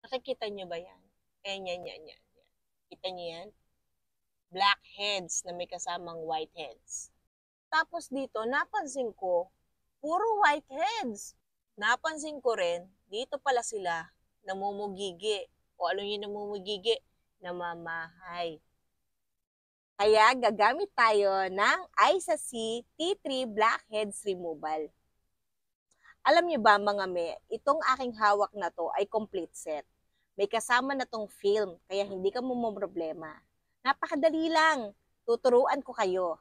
Nakikita nyo ba yan? Ayan, yan. Kita nyo yan? Blackheads na may kasamang whiteheads. Tapos dito, napansin ko, puro whiteheads. Napansin ko rin, dito pala sila namumugigi. O ano yung namumugigi? Namamahay. Kaya gagamit tayo ng Isasi T3 Blackheads Removal. Alam niyo ba mga me, itong aking hawak na to ay complete set. May kasama na tong film, kaya hindi ka problema. Napakadali lang, tuturuan ko kayo.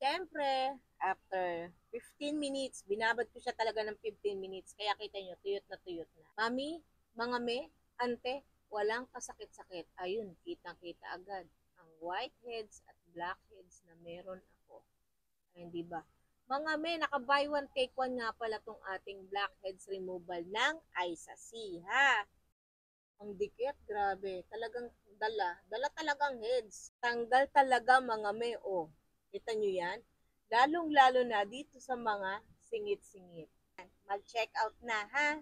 Siyempre, after 15 minutes, binabad ko siya talaga ng 15 minutes. Kaya kita nyo, tuyot na tuyot na. Mami, mga me, ante, walang kasakit-sakit. Ayun, kitang-kita agad ang whiteheads at blackheads na meron ako. Ay, di ba? Mga me, naka-buy one take one nga pala tong ating blackheads removal ng Isasi, ha? Ang dikit, grabe. Talagang dala talagang heads. Tanggal talaga mga me, oh. Kita nyo yan? Lalong-lalo na dito sa mga singit-singit. Mag-check out na, ha?